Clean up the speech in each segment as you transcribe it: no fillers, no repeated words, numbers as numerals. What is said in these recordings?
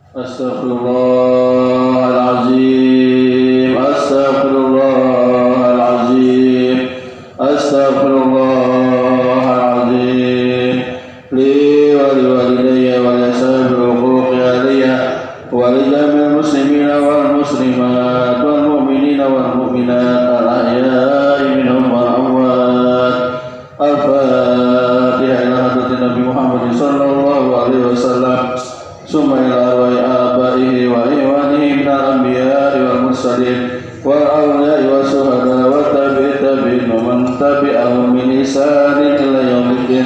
Astaghfirullahalazim, astaghfirullahalazim, astaghfirullahalazim. Li wa li walidayya wa li sahibil huquqi alayya wa li jami'il muslimina wal muslimat wal mu'minina wal mu'minat al-ahya'i minhum wal amwat. Al-Fatihah ila hadratin Nabi Muhammad sallallahu alaihi wasallam. Summa ila arwahi abaihi wa iwanihi minal anbiya'i wal mursalin wal awliya'i wa suhada wa tabi'in wa man tabi'ahum min ihsanin ila yaumiddin.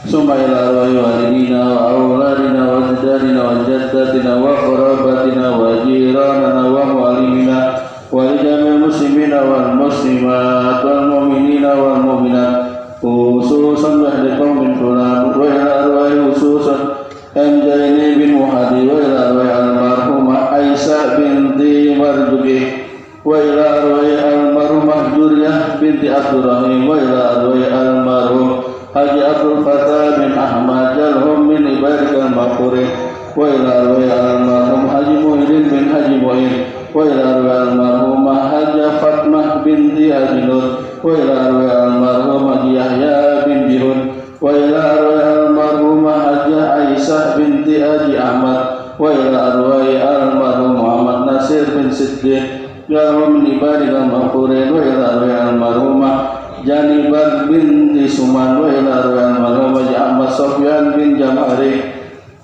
Summa ila arwahi walidina wa awladina wa ajdadina wa jaddatina wa qarabatina wa jiranana wa mu'allimina wa li jami'il muslimina wal muslimat wal mu'minina wal mu'minat khususan ba'da qaumin fulan wa ila arwahi khususan Anjani bin Muhadi wa ila arwai almarhumah Aisyah binti Marjuki wa ila arwai almarhumah Juriyah binti Abdurrahim wa ila arwai almarhum Haji Abdul Fatah bin Ahmad Jalhum min ibadikal maghfurih wa ila arwai almarhum Haji Muhyiddin bin Haji Muhyiddin wa ila arwai almarhumah Haji Fatmah binti Haji Nur wa ila arwai almarhum Haji Yahya bin Jihun wa ila arwai almarhumah Hajjah Aisyah binti Haji Ahmad wa ila arwai almarhum Muhammad Nasir bin Siddiq jalhum min ibadikal maghfurin wa ila arwai almarhumah Janibat binti Suman wa ila arwai almarhum Haji Ahmad Sofyan bin Jamari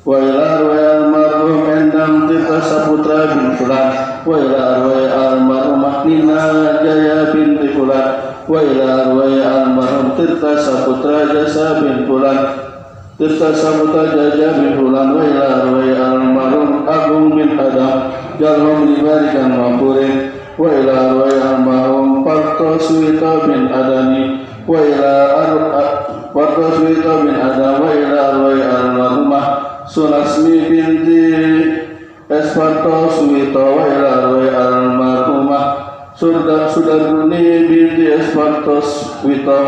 wa ila arwai almarhum Endang Tirta Saputra bin Fulan wa ila arwai almarhumah Nina Jaya binti Fulan wa ila arwai almarhum Tirta Saputra Jasa bin Fulan Tirta Saputra Jaja bin Fulan wa ila arwai almarhum Agung bin Adam jalhum libarikan maghfurin wa ila arwai almarhum Parto Suwita bin Adani wa ila Parto Suwita bin Adam wa ila arwai almarhumah Sulasmi binti Esparto Suwita wa ila arwai almarhumah Sudaruni binti Espartos Wito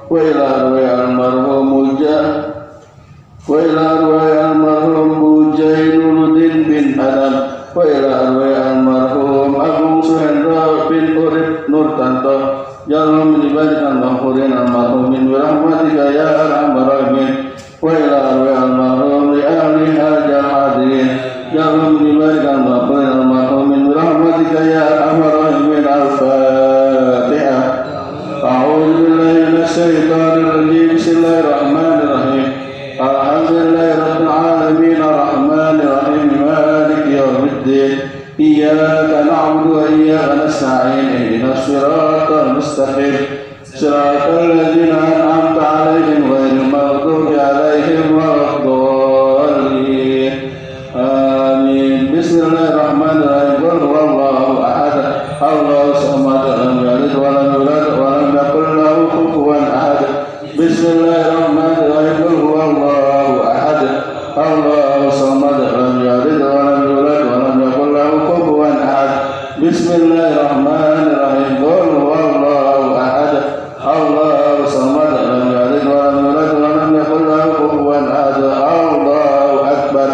wa ila arwai almarhum wa ila arwai almarhum Bujainuluddin bin Adam wa ila arwai almarhum Agung Suhendra bin Urib Nurtanto jalhum min ibadikal maghfurin almarhumin bi rahmatika ya arhamar rahimin wa ila arwai almarhum li ahli hajal hadirin jalhum min ibadikal maghfurin almarhumin bi rahmatika ya arhamar rahimin. Al-Fatihah. A'udzu billahi minasy syaithanir rajim. Bismillahirrahmanirrahim. Alhamdulillahirabbil alamin arrahmanir rahim maliki yaumiddin. Iyyaka na'budu wa iyyaka nasta'in. Ihdinas siratal mustaqim. Siratal ladzina an'amta 'alaihim ghairil maghdubi 'alaihim waladdallin. Amin. Bismillahirrahmanirrahim. Qul huwallahu ahad. Allahu samad. Lam yalid wa lam yulad wa lam yakul lahu kufuwan ahad. Bismillahirrahmanirrahim. Qul huwallahu ahad. Allahu samad. Lam yalid wa lam yulad wa lam yakul lahu kufuwan ahad. Bismillahirrahmanirrahim. Qul huwallahu ahad. Allahu samad. Lam yalid wa lam yulad wa lam yakul lahu kufuwan ahad. Allahu akbar.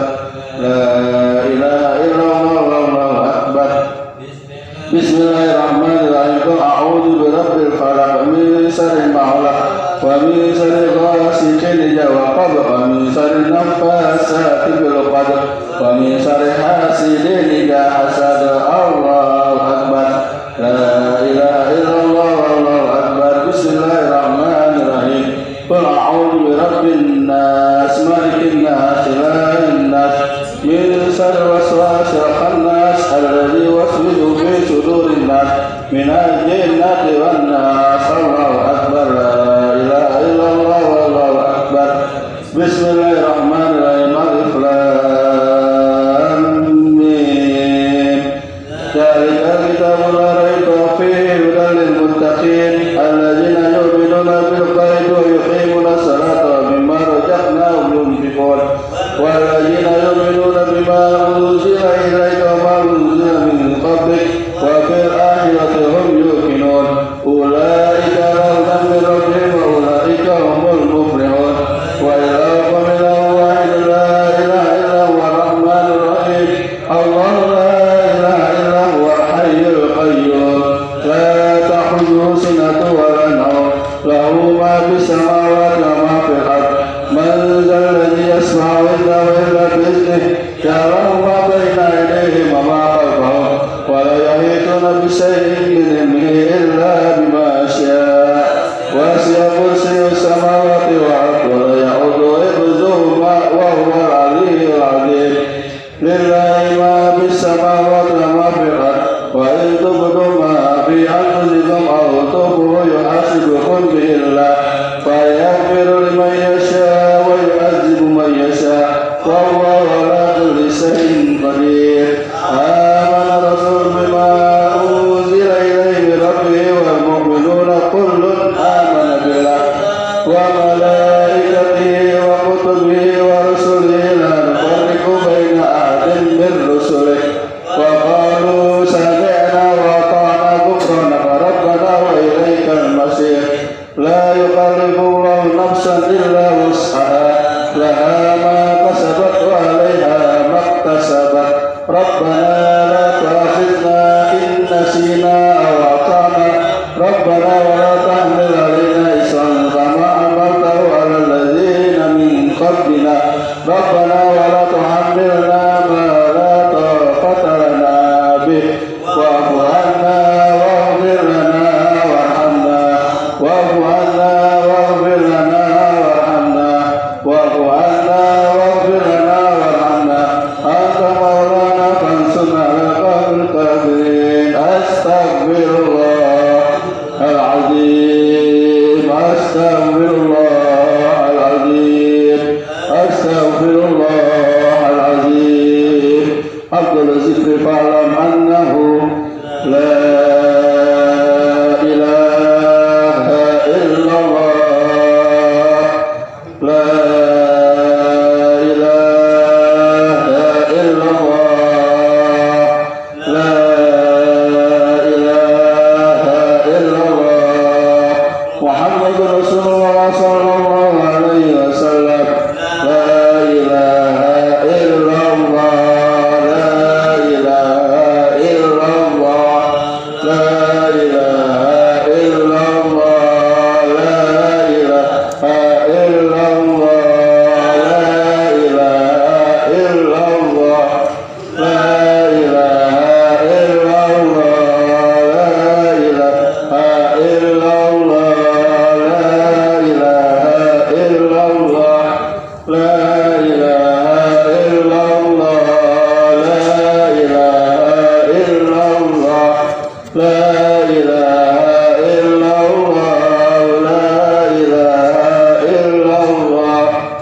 La ilaha illallah wallahu akbar. Bismillahirrahmanirrahim. Qul a'udzu birabbil falaq min syarri ma khalaq wa min syarri ghasiqin idza waqab wa min syarri naffasati fil 'uqad wa min syarri hasidin idza hasad. Allahu akbar. La ilaha illallah wallahu akbar. Bismillahirrahmanirrahim. Qul a'udzu birabbin nas malikin nas ilahin nas min syarri waswasil khannas alladzi yuwaswisu fi sudurin nas minal jinnati wan nas. Allahu akbar. La ilaha illallah wallahu akbar. Bismillahirrahmanirrahim. Alif lam mim. بإذنه يعلم ما بين أيديهم وما خلفهم ولا يحيطون بشيء من علمه إلا بما شاء وسع كرسيه السماوات والأرض ولا يئوده حفظهما وهو العلي العظيم لله ما في السماوات وما في الأرض وإن تبدوا ما في أنفسكم أو تخفوه يحاسبكم به الله فيغفر لمن يشاء ويعذب من يشاء والله على كل شيء قدير آمن الرسول بما أنزل إليه من ربه والمؤمنون كل آمن بالله وملائكته وكتبه ورسله لا نفرق بين أحد من رسله وقالوا سمعنا وأطعنا غفرانك ربنا وإليك المصير لا يكلف الله نفسا إلا وسعها لها ما كسبت وعليها ما اكتسبت ربنا لا تؤاخذنا إن نسينا أو أخطأنا ربنا ولا تحمل علينا إصرا كما حملته على الذين من قبلنا ربنا ولا تحملنا ما لا طاقة لنا به واعف عنا واغفر لنا وارحمنا واعف عنا واغفر لنا وارحمنا واعف عنا واغفر لنا وارحمنا أنت مولانا فانصرنا على القوم الكافرين أستغفر الله العظيم أستغفر الله العظيم أستغفر الله العظيم أفضل الذكر فاعلم أنه لا إله إلا الله لا إله إلا الله لا إله إلا الله محمد رسول الله صلى الله عليه وسلم لا إله إلا الله لا إله إلا الله لا إله إلا الله لا إله إلا الله لا إله إلا الله لا إله إلا الله لا إله إلا الله لا إله إلا الله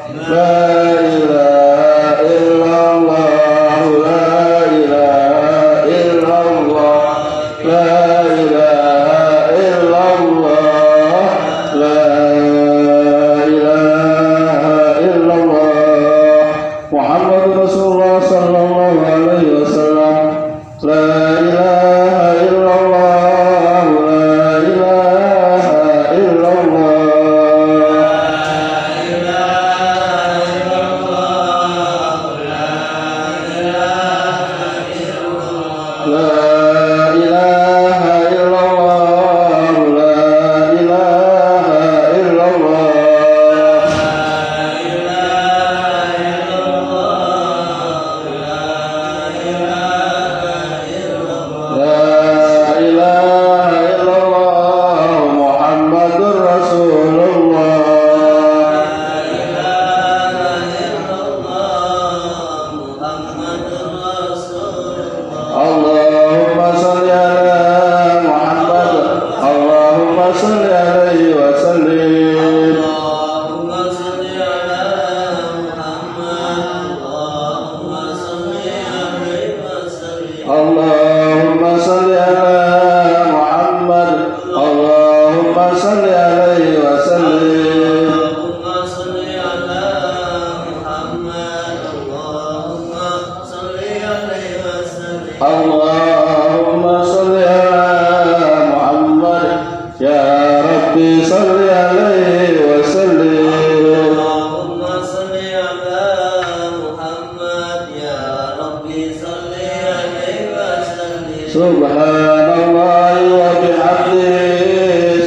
لا إله إلا الله لا إله إلا الله لا إله إلا الله لا إله إلا الله محمد رسول الله صلى الله عليه وسلم لا إله إلا الله لا إله إلا الله لا إله إلا الله لا إله إلا الله لا إله إلا الله محمد رسول الله اللهم صل على محمد اللهم صل عليه وسلم اللهم صل على محمد اللهم صل عليه وسلم اللهم صل على محمد يا ربي صل عليه وسلم سبحان الله وبحمده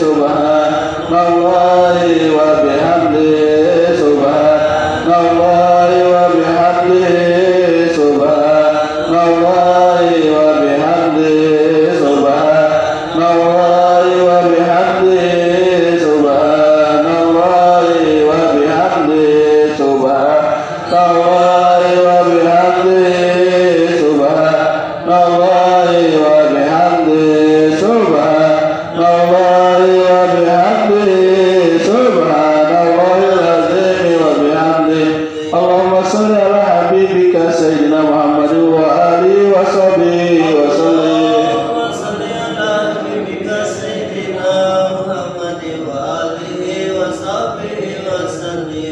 سبحان الله وبحمده سبحان الله وبحمده سيدنا محمد وآله وصحبه وسلم.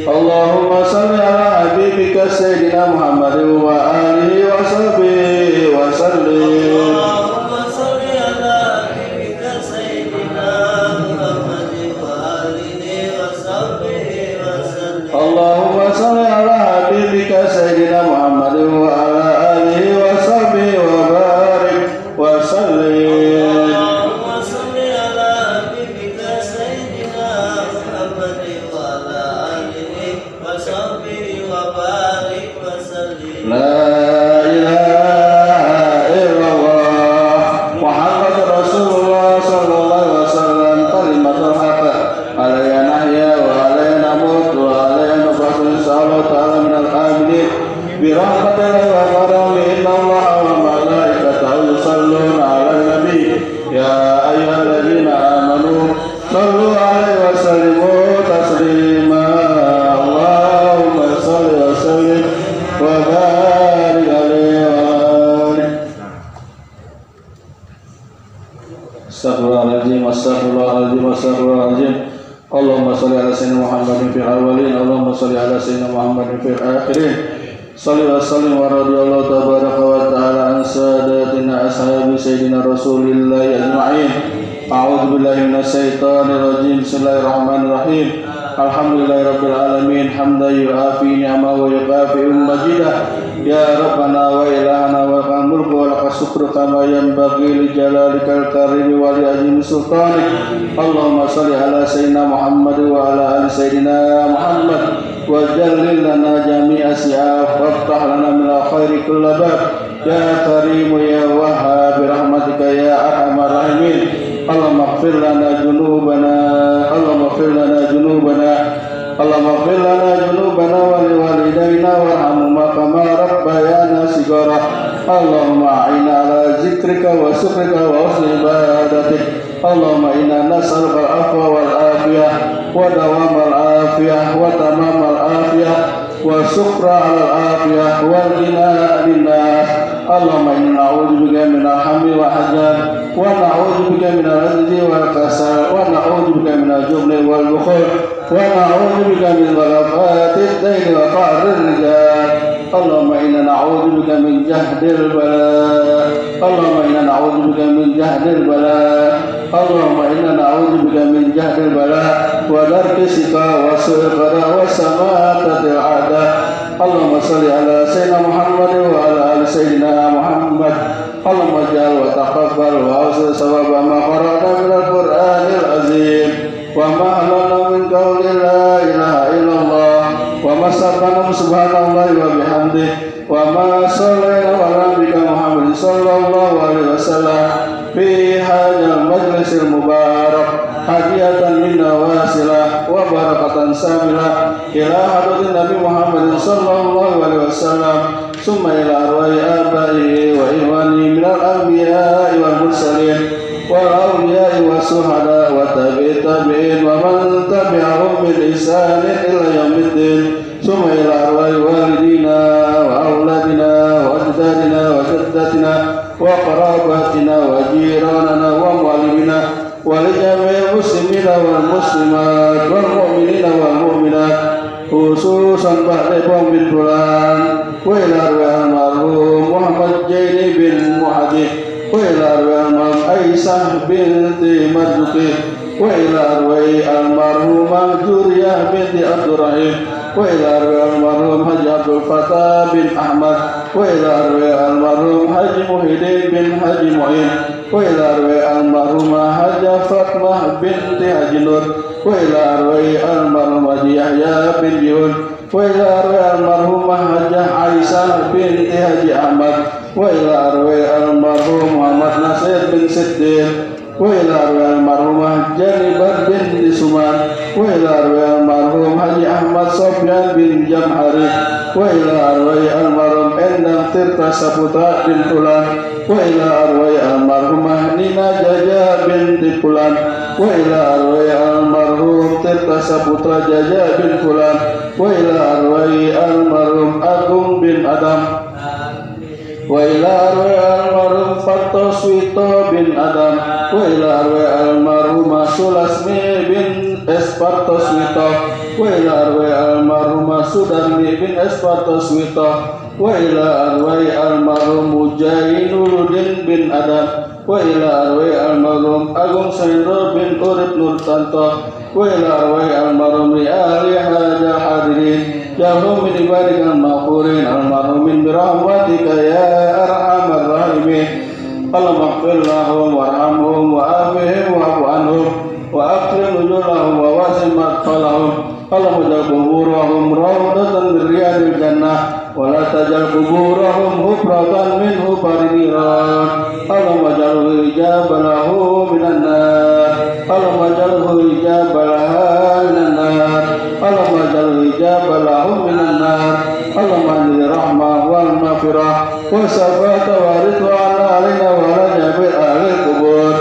اللهم صل على حبيبك سيدنا محمد وآله وصحبه وسلم. اللهم صل على حبيبك سيدنا محمد وآله وصحبه وسلم. اللهم صل على حبيبك سيدنا محمد وعلى آله وصحبه وبارك وسلم. Allahumma salli ala sayyidina Muhammadin fil awwalin, Allahumma salli ala sayyidina Muhammadin fil akhirin. Salli wa sallim wa radiyallahu tabaraka wa ta'ala an sadatina ashabi sayyidina Rasulillahi ajma'in. A'udzu billahi minasy syaithanir rajim. Bismillahirrahmanirrahim. Alhamdulillahirabbil alamin, hamdan yu'afi ni'amahu wa yukafi'u majidah. Ya Rabbana wa ilahana wa lakal mulku wa lakal syukru kama yanbaghi li jalalikal karim wa li azimi sultanik. Allahumma shalli ala sayyidina Muhammad wa ala ali sayyidina Muhammad wa jallil lana jami'a si'af waftah lana min al-khairi kulla bab. Ya Karim ya Wahhab bi rahmatika ya arhamar rahimin. Allahumma ighfir lana junubana, Allahumma ighfir lana junubana, Allahumma ighfir lana junubana wa liwalidayna warhamhuma kama rabbayana shighara. Allahumma a'inna ala zikrika wa syukrika wa husni ibadatik. Allahumma inna nas'aluka al-afwa wal afiyah wa dawamal afiyah wa tamamal afiyah wa syukra ala al-afiyah wal ghina lillah. Allahumma inna na'udzubika minal hammi wa hajan wa na'udzubika minal ajzi wal kasal wa na'udzubika minal jubni wal bukhul wa na'udzubika min ghalabati ad-daini wa qahrir rijal. Allahumma inna na'udzubika min jahdil bala. Allahumma inna na'udzubika min jahdil bala. Allahumma inna na'udzubika min jahdil bala wa darki sika wa su'il qada wa samatatil a'da. Allahumma salli ala sayyidina Muhammad wa ala ali sayyidina Muhammad. Allahumma ja'al wa taqabbal wa awsil sawaba ma qara'na min al-Qur'anil azim wa ma halana min qawli la ilaha illallah wa ma sabbana subhanallahi wa bihamdih wa ma sallayna ala nabiyina Muhammad sallallahu alaihi wasallam fi hadzal majlisil mubarak hadiyatan minna wasilah wa barakatan samilah ila hadratin Nabi Muhammad sallallahu alaihi wasallam summa ila arwahi abaihi wa ikhwani minal anbiya'i wal mursalin wal awliya'i was suhada wa tabi'in wa man tabi'ahum bil ihsanin ila yaumiddin summa ila arwahi walidina wa auladina wa ajdadina wa jaddatina wa qarabatina wa jiranana wa mu'allimina ولجميع المسلمين والمسلمات والمؤمنين والمؤمنات خصوصا بعد قوم فلان وإلى أرواح المرحوم محمد جيني بن محدث وإلى أرواح المرحوم عيسى بنت مرزوقي وإلى أرواح المرحومة جورية بنت عبد الرحيم وإلى أرواح المرحوم حج عبد الفتاح بن أحمد وإلى أرواح المرحوم حج محي الدين بن حج معين وإلى أرواح المرحومة حج فاطمة بنت حج نور وإلى أرواح المرحوم حج يحيى بن جهود وإلى أرواح المرحومة حج عائشة بنت حج أحمد وإلى أرواح المرحوم محمد ناصر بن صديق وإلى أرواح المرحومة جانبة بنت سمان وإلى أرواح المرحوم حج أحمد سفيان بن جمحري وإلى أرواح المرحوم Endang Tirta Saputra bin Fulan وإلى أرواح المرحومة Nina Jaja binti Fulan وإلى أرواح المرحوم Tirta Saputra Jaja bin Fulan وإلى أرواح المرحوم Agung bin Adam wa ila arwah almarhum Fartoswito bin Adam, wa ila arwah almarhum Sulasmi bin Espartoswito, wa ila arwah almarhum Sudarmi bin Espartoswito, wa ila arwah almarhum Mujainuluddin bin Adam, wa ila arwah almarhum Agung Sendro bin Urip Nurtanto, wa ila arwah almarhum Ri'ali Haja Hadirin jauh min ibadikal maghfurin almarhumin birahmatika ya arhamar rahimin. Allahumma ighfir lahum warhamhum wa'afihim wa'fu anhum wa akrim nuzulahum wa wasi' madkhalahum. Allahumma ja'al quburahum rawdatan min riyadil jannah wa la taj'al quburahum hufratan min hufarin niran. Allahumma ja'alhu ijabalahu minan nar. Allahumma ja'alhu ijabalaha minan nar. Allahumma ja'alhu ijabalahu minan nar. Allahumma anzil rahmah wal maghfirah wa safata wa ridwana alaina wa ala jami'il ahli kubur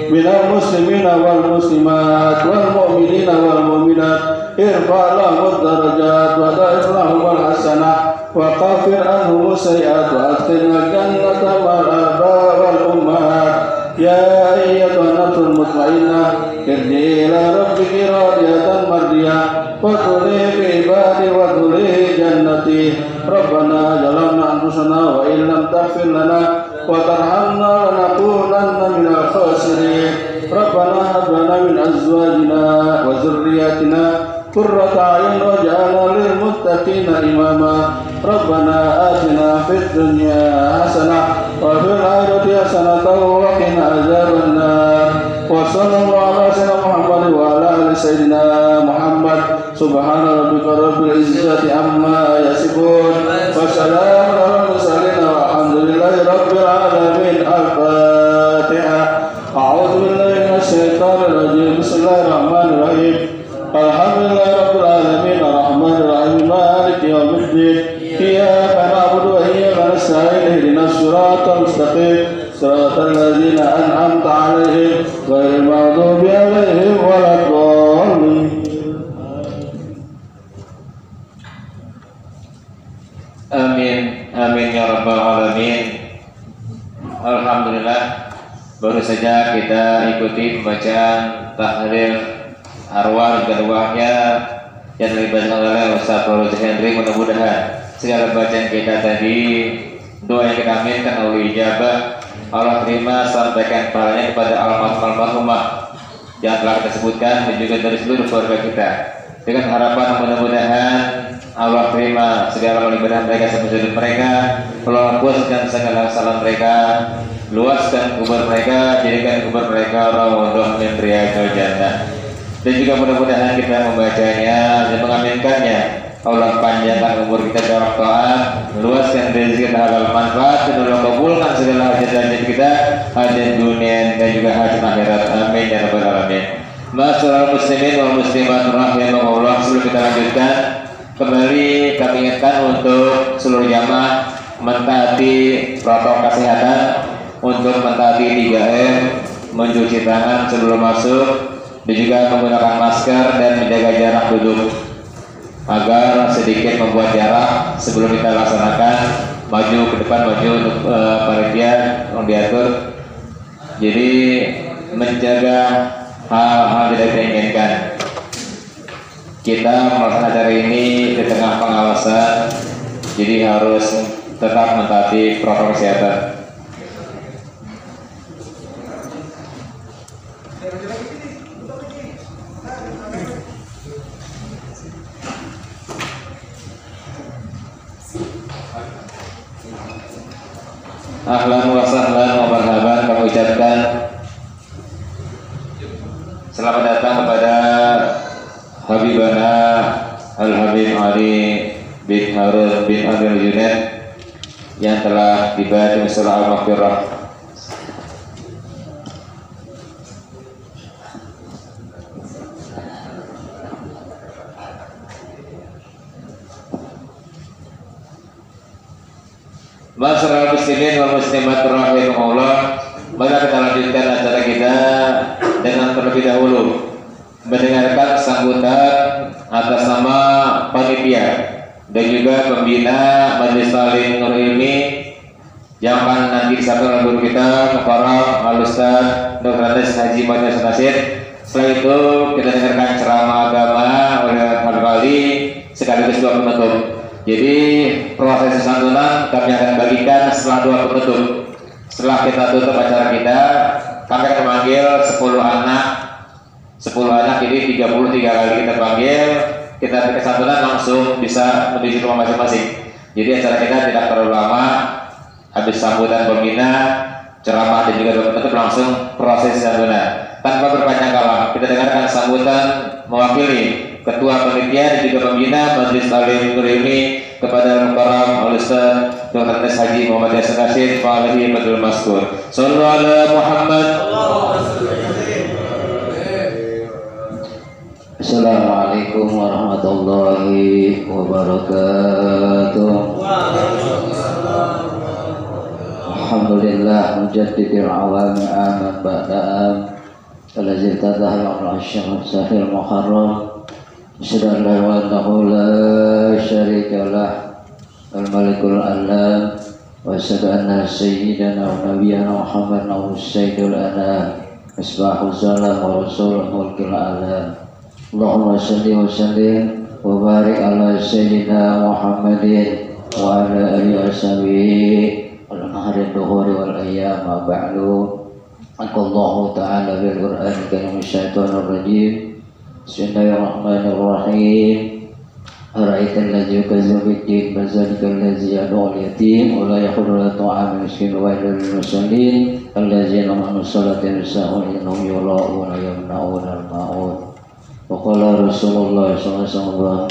minal muslimina wal muslimat wal mu'minina wal mu'minat. Irfa' lahum darajat wa da'if lahum al hasanah wa kafir anhum sayyi'at wa adkhilna jannata ma'al aba' wal ummahat. Ya ayyatuhan nafsul mutmainnah irji'i ila rabbiki radiyatan mardiyah wa dhuli fi ibadi wa dhuli jannati. Rabbana zalamna anfusana wa illam taghfir lana wa tarhamna lanakunanna minal khasirin. Rabbana hab lana min azwajina wa dhurriyyatina qurrata a'yun waj'alna lil muttaqina imama. Rabbana atina fid dunya hasanah wa fil akhirati hasanah wa qina azabannar. Wa sallallahu ala sayyidina Muhammad wa ala ali sayyidina Muhammad. Subhana rabbika rabbil izzati amma yasifun wa salamun alal mursalin walhamdulillahi rabbil alamin. Al-Fatihah. A'udzu billahi minasy syaithanir rajim. Bismillahirrahmanirrahim. Alhamdulillahi rabbil alamin arrahmanir rahim maliki yaumiddin. Iyyaka na'budu wa iyyaka nasta'in ihdinas siratal mustaqim siratal ladzina an'amta 'alaihim ghairil maghdubi 'alaihim waladdallin. Amin amin ya rabbal alamin. Alhamdulillah, baru saja kita ikuti pembacaan tahlil arwah dan arwahnya yang dibacakan oleh Ustaz Fauzan Hendri. Mudah-mudahan segala bacaan kita tadi, doa yang kita aminkan oleh ijabah, Allah terima, sampaikan pahalanya kepada almarhumah yang telah kita sebutkan dan juga dari seluruh keluarga kita, dengan harapan mudah-mudahan Allah terima segala ibadah mereka sebelum mereka, luaskan segala kesalahan mereka, luaskan kubur mereka, jadikan kubur mereka rawdoh min riyadil jannah. Dan juga mudah-mudahan kita membacanya dan mengaminkannya, Allah panjangkan umur kita dalam taat, luaskan rezeki halal manfaat, dan Allah kabulkan segala hajat-hajat kita, hajat dunia dan juga hajat akhirat. Amin ya rabbal alamin. Masyaallah muslimin wal muslimat rahimakumullah. Sebelum kita lanjutkan, kembali kami ingatkan untuk seluruh jamaah mentaati protokol kesehatan, untuk mentaati 3M, mencuci tangan sebelum masuk, dan juga menggunakan masker dan menjaga jarak duduk, agar sedikit membuat jarak sebelum kita laksanakan. Maju ke depan, maju untuk panitia yang diatur. Jadi menjaga hal-hal tidak kita inginkan. Kita melaksanakan acara ini di tengah pengawasan, jadi harus tetap mentaati protokol kesehatan. Ahlan wa sahlan wa marhaban, kami ucapkan selamat datang kepada Habibana Al-Habib Ali bin Harun bin Amir Junaid yang telah tiba di Musala Al-Maghfirah. Masyarakat muslimin wal muslimat rahimakumullah, mari kita lanjutkan acara kita dengan terlebih dahulu mendengarkan sambutan atas nama panitia dan juga pembina Majelis Taklim Nur Ilmi yang akan nanti disampaikan oleh guru kita Mukarram Al-Ustaz Dr. Andes Haji Muhammad Nasir. Setelah itu kita dengarkan ceramah agama oleh Habib Ali sekaligus doa penutup. Jadi proses santunan kami akan bagikan setelah doa penutup. Setelah kita tutup acara kita, kami akan memanggil 10 anak. 10 anak, jadi 33 kali kita panggil, kita berikan santunan langsung bisa menuju rumah masing-masing. Jadi acara kita tidak terlalu lama. Habis sambutan pembina, ceramah dan juga doa penutup langsung proses santunan. Tanpa berpanjang kala, kita dengarkan sambutan mewakili Ketua Panitia dan juga Pembina Majelis Taklim Nur Ilmi kepada Mukarram Al-Ustaz Dr. Andes Haji Muhammad Yasir Rashid Fa'alihi Badrul Maskur. Sallu ala Muhammad. Assalamualaikum warahmatullahi wabarakatuh. Alhamdulillah mujaddidil awam aman ba'da'am alladzi tadahal al-syamsu sahil muharram asyhadu an la ilaha illallah la syarika lah al-malikul alam wa asyhadu anna sayyidana wa nabiyyana Muhammadan sayyidul anam misbahul salam wa rasulul mulkil alam. Allahumma salli wa sallim wa barik ala sayyidina Muhammadin wa ala alihi wa sahbihi al-nahri dhuhuri wal ayyam ma ba'du. Allahu ta'ala bil Qur'an karim syaitanir rajim. Bismillahirrahmanirrahim. Ara'aital ladzi yukazzibu bid-din wa zalikal ladzi yad'u al-yatim wa la yahuddu ala ta'amil miskin wa yad'u al-musallin alladzina hum an salatihim sahun innahum yura'una yamna'una al-ma'un. Wa qala Rasulullah sallallahu alaihi wasallam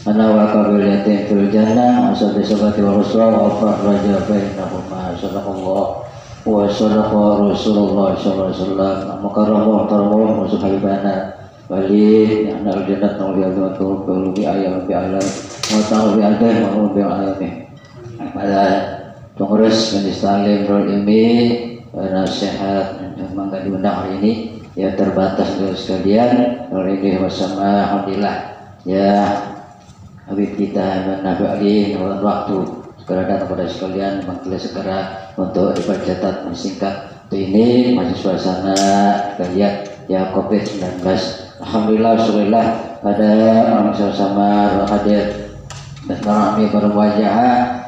ana wa qabil yatim fil jannah asad sabati wa rasul wa farraja bainahuma sadaqallah wa sadaqa Rasulullah sallallahu alaihi wasallam. Mukarramah tarmuh wa subhanallah wali yang al jannat wa yadatu bi ayam bi alam wa ta'ala bi adah wa bi alamih. Pada pengurus Majelis Taklim Nurul Ilmi nasihat yang mangga diundang hari ini ya terbatas dari sekalian. Hari ini bersama alhamdulillah ya Habib kita Nabi Ali waktu segera datang kepada sekalian majelis segera untuk dipercatat singkat ini masih suasana kalian ya COVID-19. Alhamdulillah syukurillah pada orang sama hadir dan kami berwajah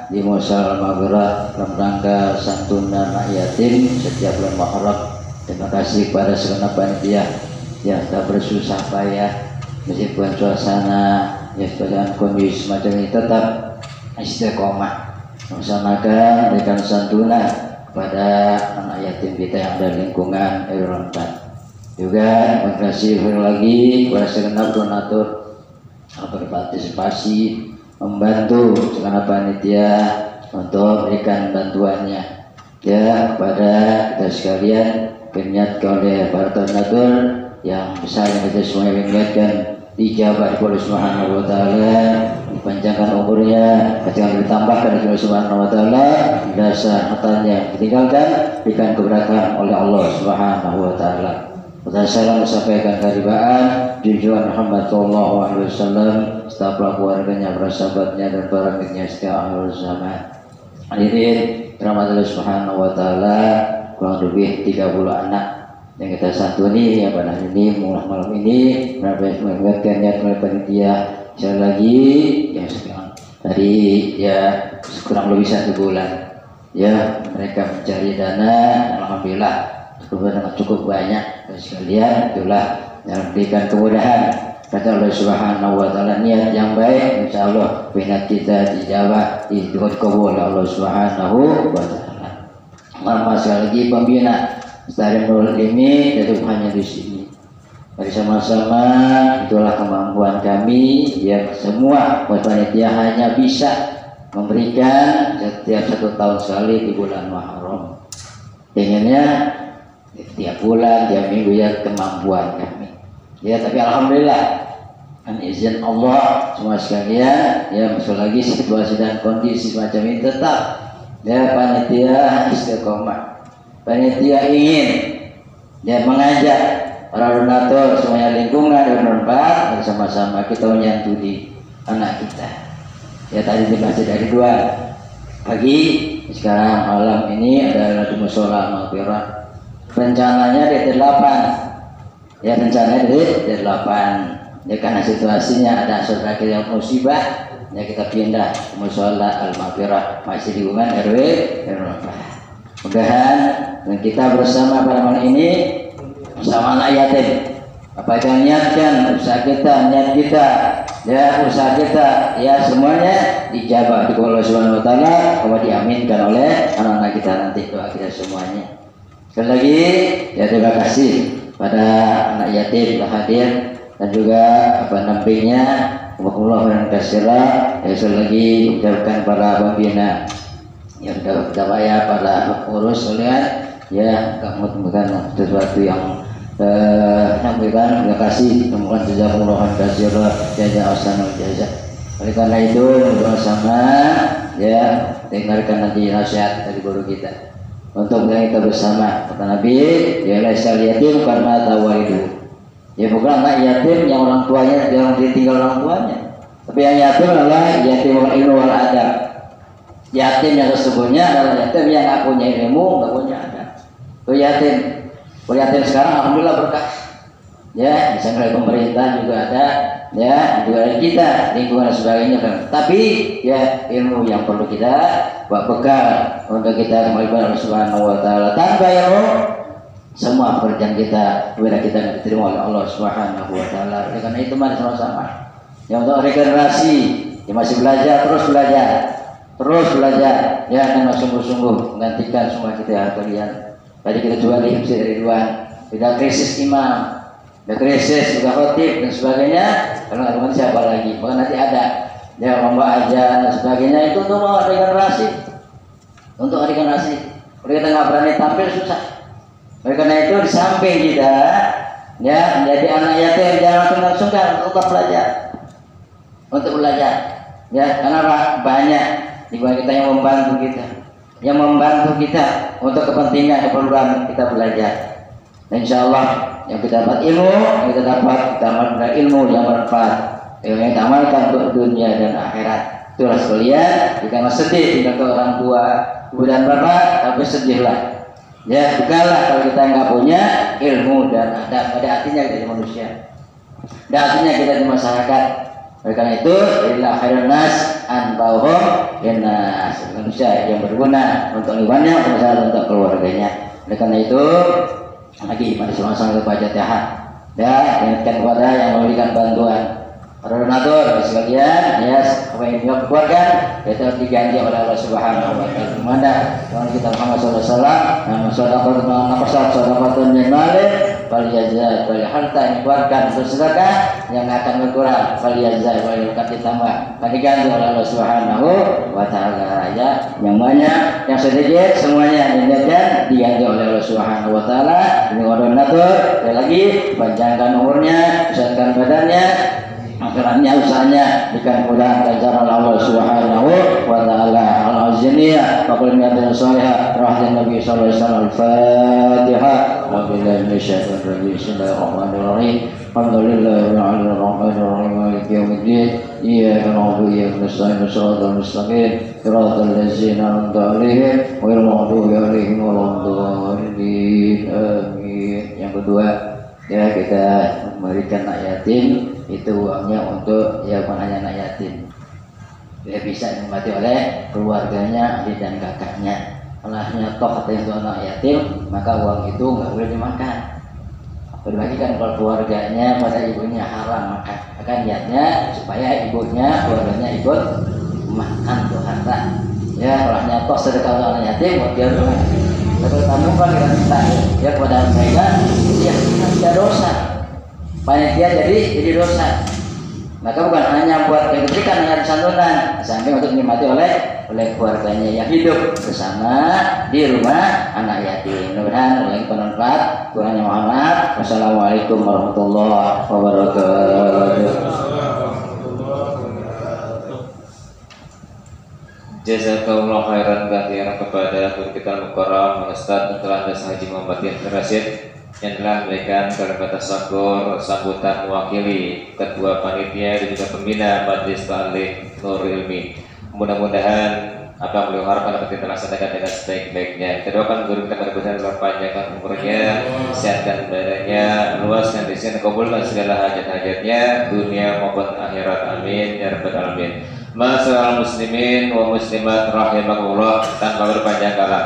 di Musal Maghfirah dalam rangka santunan anak yatim setiap bulan Muharram. Terima kasih kepada segenap panitia yang telah bersusah payah meskipun suasana ya dalam kondisi semacam ini tetap istiqomah melaksanakan berikan santunan kepada anak yatim kita yang ada di lingkungan RW 4. Juga terima kasih lagi kepada segenap donatur yang berpartisipasi membantu segenap panitia untuk berikan bantuannya ya kepada kita sekalian. Diniatkan oleh para donatur yang besar yang kita semua niatkan dijabah oleh Subhanahu wa taala, dipanjangkan umurnya, jangan ditambahkan oleh Subhanahu wa taala, dasar hartanya ditinggalkan diberikan keberkahan oleh Allah Subhanahu wa taala. Salam sampaikan keharibaan junjungan Muhammad sallallahu alaihi wasallam, staf keluarganya, para sahabatnya dan para miliknya setiap akhir zaman. Hadirin rahmat Allah Subhanahu wa taala, kurang lebih 30 anak yang kita santuni ya pada hari ini malam ini mengingatkan niat panitia sekali lagi ya sekarang tadi ya kurang lebih 1 bulan ya mereka mencari dana. Alhamdulillah cukup banyak dan sekalian itulah yang memberikan kemudahan kata Allah Subhanahu wa taala. Niat yang baik insyaallah minat kita dijawab dikabul Allah Subhanahu wa taala. Mama sekali lagi pembina Taklim Nurul Ilmi itu hanya di sini. Mari sama-sama itulah kemampuan kami ya semua panitia hanya bisa memberikan setiap 1 tahun sekali di bulan Muharram. Inginnya tiap bulan, tiap minggu ya kemampuan kami. Ya tapi alhamdulillah dengan izin Allah semua sekalian ya masuk lagi situasi dan kondisi macam ini tetap ya panitia istiqomah. Panitia ingin ya mengajak para donatur semuanya lingkungan dan bermanfaat bersama-sama kita menyantuni anak kita. Ya tadi dibahas dari 2 pagi sekarang malam ini adalah di musola Maghfirah. Rencananya di 8. Ya rencananya di 8. Ya karena situasinya ada saudara kita yang musibah, ya kita pindah ke musola Al-Maghfirah masih di lingkungan RW 4. Mudah-mudahan kita bersama pada malam ini bersama anak yatim. Apa yang niatkan usaha kita, niat kita, ya usaha kita, ya semuanya dijabah di Allah Subhanahu Wa Taala, bahwa diaminkan oleh anak-anak kita nanti, doa kita semuanya. Sekali lagi, ya terima kasih pada anak yatim telah hadir dan juga nampingnya. Alhamdulillah dan kasirah. Ya sekali lagi ucapkan para pembina yang sudah berjaya, para pengurus sekalian, ya mudah-mudahan sesuatu yang menyampaikan terima kasih, semoga jazakumullah khairan jaza ahsanul jaza. Oleh karena itu bersama ya dengarkan nanti nasihat dari guru kita untuk kita bersama. Kata Nabi, ya laisal yatim karena tawalidu. Ya bukan anak yatim yang orang tuanya yang ditinggal orang tuanya, tapi yang yatim adalah yatim wal ilmu wal adab. Yatim yang sesungguhnya adalah yatim yang nggak punya ilmu, nggak punya adab. Itu yatim. Yatim sekarang alhamdulillah berkah. Ya, misalnya dari pemerintah juga ada, ya, juga dari kita, lingkungan dan sebagainya kan. Tapi ya ilmu yang perlu kita buat bekal untuk kita kembali kepada Allah Subhanahu Wa Taala. Tanpa ilmu, semua pekerjaan kita, wira kita tidak diterima oleh Allah Subhanahu Wa Taala. Oleh karena itu mari sama-sama. Yang untuk regenerasi, yang masih belajar, terus belajar, ya dengan sungguh-sungguh menggantikan semua kita kalian. Tadi kita coba di MC dari luar, tidak krisis imam, tidak krisis juga khotib dan sebagainya. Kalau nggak teman siapa lagi? Bahkan nanti ada ya lomba aja dan sebagainya, itu untuk regenerasi, Kalau kita nggak berani tampil susah. Oleh karena itu di samping kita ya menjadi anak yatim jangan sungkan untuk belajar, ya karena banyak di bawah kita yang membantu kita untuk kepentingan keperluan kita belajar. Dan insya Allah yang kita dapat ilmu, kita amalkan ilmu yang bermanfaat, yang kita amalkan untuk dunia dan akhirat. Itulah sekalian, jika masih sedih tinggal ke orang tua, ibu dan bapak, tapi sedihlah. Ya, bukanlah kalau kita nggak punya ilmu dan adab, pada artinya kita di manusia, ada artinya kita di masyarakat. Oleh karena itu, inilah khairun nas anfa'uhum linnas, manusia yang berguna untuk lingkungannya, untuk masyarakat, untuk keluarganya. Oleh karena itu, lagi pada sama-sama kepada Tuhan, ya, ingatkan kepada yang memberikan bantuan, para donatur sekalian, ya, apa yang kita keluarkan, kita diganti oleh Allah Subhanahu Wa Taala. Mana Tuhan kita Muhammad Sallallahu Alaihi Wasallam, nama sedekah min mali, faliyazat, wal harta yang dikeluarkan untuk sedekah yang akan berkurang, faliyazat, wal akan ditambah, akan diganti oleh Allah Subhanahu Wa Taala. Ya, yang banyak, yang sedikit, semuanya diganti oleh Allah Subhanahu Wa Taala. Ini orang donatur, sekali lagi panjangkan umurnya, besarkan badannya, akhiratnya, usahanya berikan kemudahan kelancaran Allah Subhanahu Wa Taala. Al-Azimiyah wa qul min salihah rahmatan Nabi sallallahu alaihi wasallam. Al-Fatihah. Wabillahi minasyaitonir rajim. Bismillahirrahmanirrahim. Alhamdulillahirabbil alamin arrahmanir rahim maliki yaumiddin. Iyyaka na'budu wa iyyaka nasta'in shiratal mustaqim shiratal ladzina an'amta 'alaihim ghairil maghdubi 'alaihim waladdallin. Amin. Yang kedua, ya kita memberikan anak yatim itu uangnya untuk ya bukan hanya anak yatim, dia bisa dinikmati oleh keluarganya, adik dan kakaknya. Olehnya toh katanya untuk anak yatim, maka uang itu nggak boleh dimakan, berbagikan kalau keluarganya, pada ibunya haram makan. Maka niatnya supaya ibunya, keluarganya ikut makan tuh harta. Ya olehnya toh sedekah untuk anak yatim buat dia rumah. Tapi kamu kan kita ya kepada mereka, ya tidak dosa. Panitia jadi dosa. Maka bukan hanya buat yang diberikan dengan santunan, sampai untuk dinikmati oleh keluarganya yang hidup bersama di rumah anak yatim. Mudah-mudahan oleh bermanfaat. Kurangnya mohon maaf. Wassalamualaikum warahmatullahi wabarakatuh. Jazakallah khairan katsiran kepada guru kita Al-Mukarram Ustaz Al-Andas Haji Muhammad Yahya Rasyid yang telah memberikan kalimat tasyakkur sambutan mewakili ketua panitia dan juga pembina Majelis Ta'lim Nurul Ilmi. Mudah-mudahan apa yang beliau harapkan dapat kita laksanakan dengan sebaik-baiknya. Kita doakan guru kita mudah-mudahan Allah panjangkan umurnya, sehatkan badannya, luaskan rezekinya, kabulkan segala hajat-hajatnya dunia maupun akhirat. Amin ya rabbal alamin. Masyaallah muslimin wa muslimat rahimakumullah, tanpa berpanjang kala,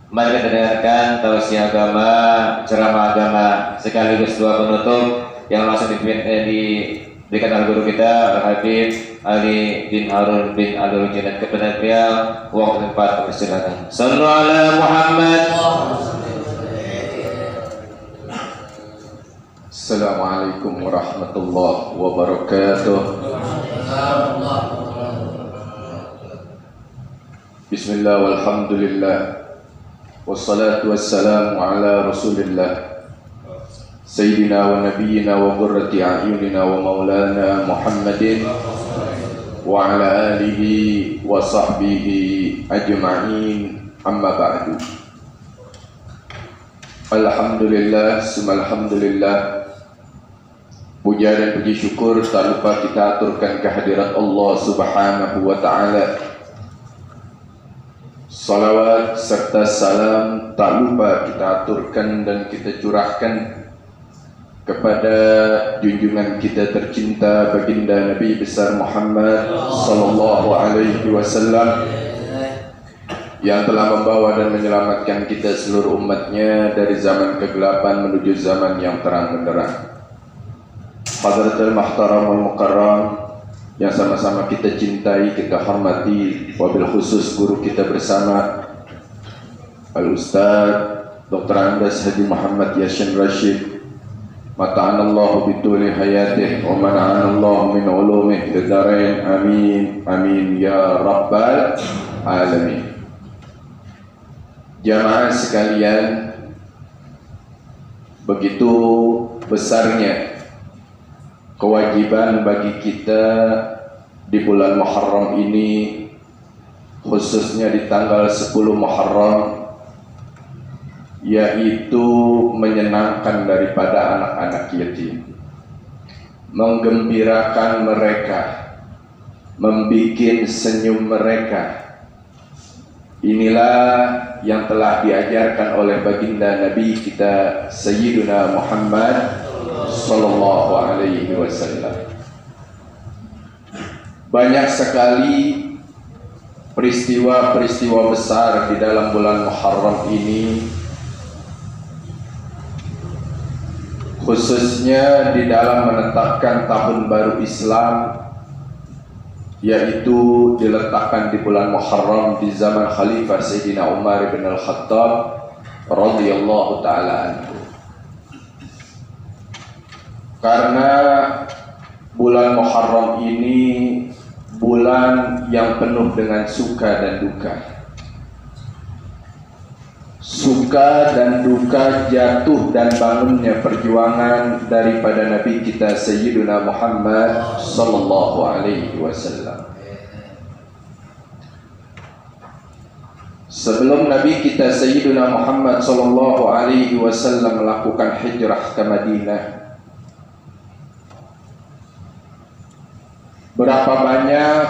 mari kita dengarkan tausiah agama, ceramah agama sekaligus doa penutup yang langsung diberikan oleh guru kita Al-Habib Ali bin Harun bin Alul Junad kepada beliau. Waktu tempat persilakan. Sallu ala Muhammad. Assalamualaikum warahmatullahi wabarakatuh. Bismillah walhamdulillah wassalatu wassalamu ala rasulillah Sayyidina wa nabiyyina wa qurrati a'yunina wa maulana Muhammadin wa ala alihi wa sahbihi ajma'in, amma ba'du. Alhamdulillah, alhamdulillah, puja dan puji syukur tak lupa kita aturkan kehadirat Allah Subhanahu wa ta'ala. Salawat serta salam tak lupa kita aturkan dan kita curahkan kepada junjungan kita tercinta baginda Nabi besar Muhammad sallallahu alaihi wasallam yang telah membawa dan menyelamatkan kita seluruh umatnya dari zaman kegelapan menuju zaman yang terang benderang. Hadratul Muhtaram wal Mukarram yang sama-sama kita cintai, kita hormati, wabil khusus guru kita bersama Al-Ustaz Dr. Andes Haji Muhammad Yassin Rashid, mata'anallahu bituli hayatih wa mana'anallahu min ulumih fidarain, amin amin ya rabbal alamin. Jamaah sekalian, begitu besarnya kewajiban bagi kita di bulan Muharram ini, khususnya di tanggal 10 Muharram, yaitu menyenangkan daripada anak-anak yatim, menggembirakan mereka, membikin senyum mereka. Inilah yang telah diajarkan oleh baginda Nabi kita Sayyiduna Muhammad sallallahu alaihi wasallam. Banyak sekali peristiwa-peristiwa besar di dalam bulan Muharram ini, khususnya di dalam menetapkan tahun baru Islam, yaitu diletakkan di bulan Muharram di zaman Khalifah Sayyidina Umar bin Al-Khattab radhiyallahu ta'ala anhu. Karena bulan Muharram ini bulan yang penuh dengan suka dan duka. Suka dan duka jatuh dan bangunnya perjuangan daripada Nabi kita Sayyiduna Muhammad sallallahu alaihi wasallam. Sebelum Nabi kita Sayyiduna Muhammad sallallahu alaihi wasallam melakukan hijrah ke Madinah, berapa banyak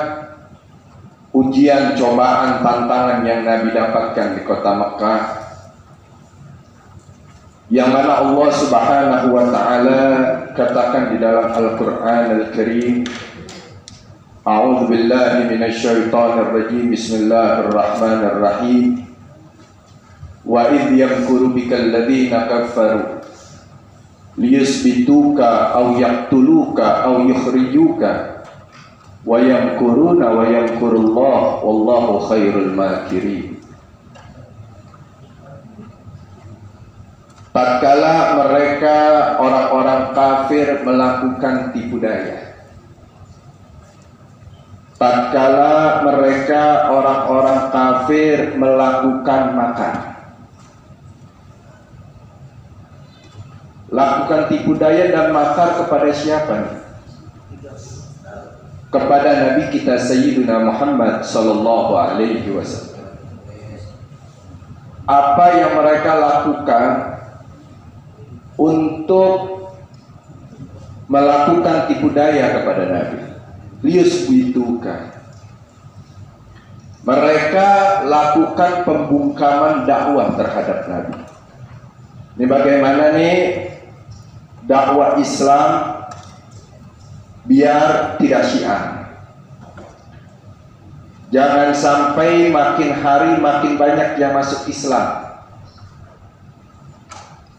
ujian, cobaan, tantangan yang Nabi dapatkan di kota Mekah, yang mana Allah Subhanahu wa ta'ala katakan di dalam Al-Quran Al-Karim, A'udzu billahi minasyaitonir rajim, bismillahirrahmanirrahim, wa idh yamkuru bikal ladzina kafaru liyusbituka aw yaqtuluka aw yukhrijuka wa yamkuruna wa yamkurullah wallahu khairul makirin. Tatkala mereka orang-orang kafir melakukan tipu daya, tatkala mereka orang-orang kafir melakukan makar, lakukan tipu daya dan makar kepada siapa nih? Kepada Nabi kita Sayyiduna Muhammad sallallahu alaihi wasallam. Apa yang mereka lakukan untuk melakukan tipu daya kepada Nabi? Liyusbituka, Mereka lakukan pembungkaman dakwah terhadap Nabi. Ini bagaimana nih dakwah Islam biar tidak syiar. Jangan sampai makin hari makin banyak yang masuk Islam.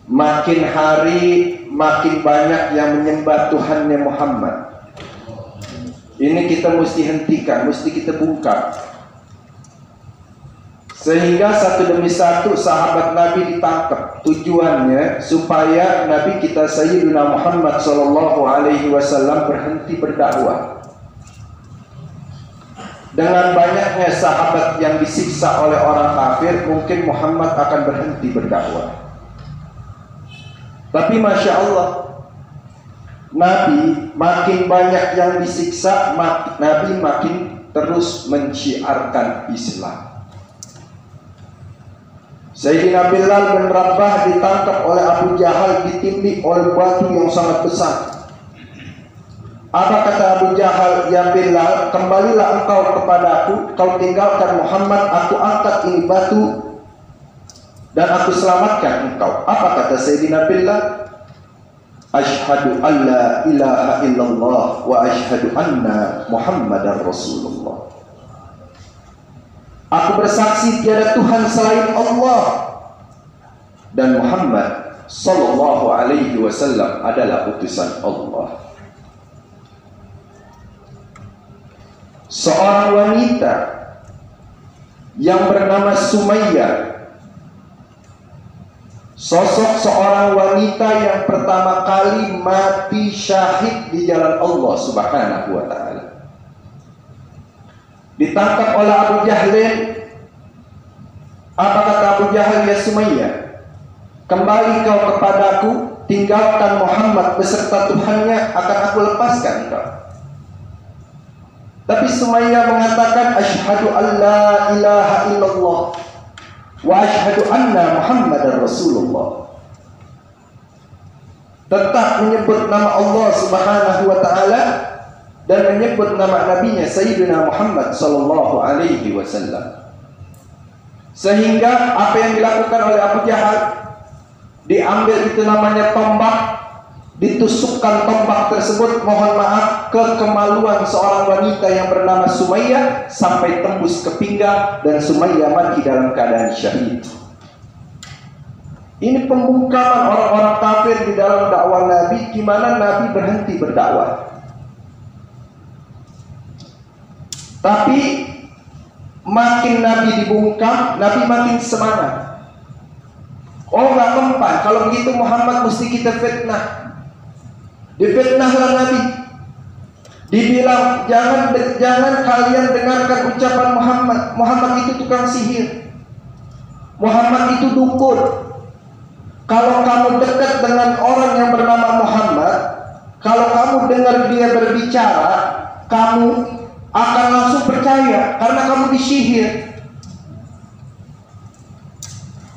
Makin hari makin banyak yang menyembah Tuhannya Muhammad. Ini kita mesti hentikan, mesti kita bungkam. Sehingga satu demi satu sahabat Nabi ditangkap. Tujuannya supaya Nabi kita Sayyidina Muhammad SAW berhenti berdakwah. Dengan banyaknya sahabat yang disiksa oleh orang kafir, mungkin Muhammad akan berhenti berdakwah. Tapi Masya Allah, Nabi makin banyak yang disiksa, Nabi makin terus menciarkan Islam. Sayyidina Bilal bin Rabah ditangkap oleh Abu Jahal, ditindih oleh batu yang sangat besar. Apa kata Abu Jahal? Ya Bilal, kembalilah engkau kepadaku, kau tinggalkan Muhammad, aku angkat ini batu dan aku selamatkan engkau. Apa kata Sayyidina Bilal? Asyhadu an la ilaha illallah wa asyhadu anna Muhammadar Rasulullah. Aku bersaksi tiada Tuhan selain Allah dan Muhammad sallallahu alaihi wasallam adalah utusan Allah. Seorang wanita yang bernama Sumayyah, sosok seorang wanita yang pertama kali mati syahid di jalan Allah Subhanahu wa ta'ala, ditangkap oleh Abu Jahlin. Apa kata Abu Jahal? Ya Sumayyah, kembali kau kepadaku, tinggalkan Muhammad beserta Tuhannya, akan aku lepaskan kau. Tapi Sumayyah mengatakan asyhadu an la ilaha illallah wa asyhadu anna Muhammadar Rasulullah. Tetap menyebut nama Allah Subhanahu wa ta'ala dan menyebut nama nabinya Sayyidina Muhammad sallallahu alaihi wasallam. Sehingga apa yang dilakukan oleh Abu Jahal, diambil itu namanya tombak, ditusukkan tombak tersebut, mohon maaf, ke kemaluan seorang wanita yang bernama Sumayyah sampai tembus ke pinggang dan Sumayyah mati dalam keadaan syahid. Ini pembungkaman orang-orang kafir di dalam dakwah Nabi, gimana Nabi berhenti berdakwah. Tapi makin Nabi dibungkam, Nabi makin semangat. Oh nggak mempan, kalau begitu Muhammad mesti kita fitnah. Difitnahlah Nabi. Dibilang jangan kalian dengarkan ucapan Muhammad. Muhammad itu tukang sihir. Muhammad itu dukun. Kalau kamu dekat dengan orang yang bernama Muhammad, kalau kamu dengar dia berbicara, kamu akan langsung percaya karena kamu disihir.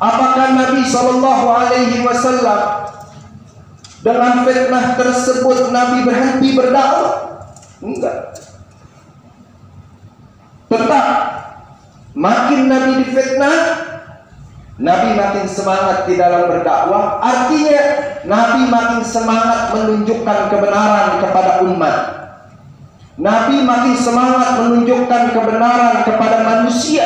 Apakah Nabi SAW dengan fitnah tersebut Nabi berhenti berdakwah? Enggak. Tetap makin Nabi difitnah, Nabi makin semangat di dalam berdakwah. Artinya Nabi makin semangat menunjukkan kebenaran kepada umat. Nabi makin semangat menunjukkan kebenaran kepada manusia.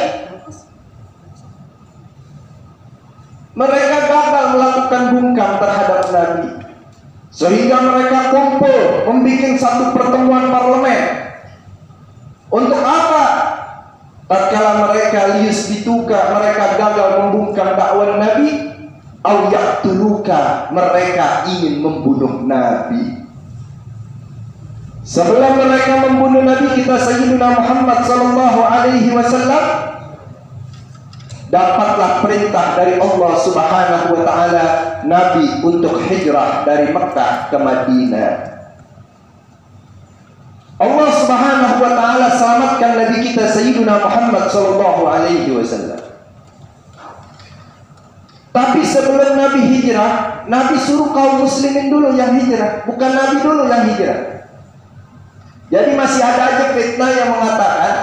Mereka gagal melakukan bungkam terhadap Nabi, sehingga mereka kumpul membuat satu pertemuan parlemen. Untuk apa? Tatkala mereka lius bituka, mereka gagal membungkam dakwah Nabi, au yaqtuluka, mereka ingin membunuh Nabi. Sebelum mereka membunuh Nabi kita Sayyidina Muhammad sallallahu alaihi wasallam, dapatlah perintah dari Allah Subhanahu wa ta'ala Nabi untuk hijrah dari Mekah ke Madinah. Allah Subhanahu wa ta'ala selamatkan Nabi kita Sayyidina Muhammad sallallahu alaihi wasallam. Tapi sebelum Nabi hijrah, Nabi suruh kaum muslimin dulu yang hijrah, bukan Nabi dulu yang hijrah. Jadi masih ada aja fitnah yang mengatakan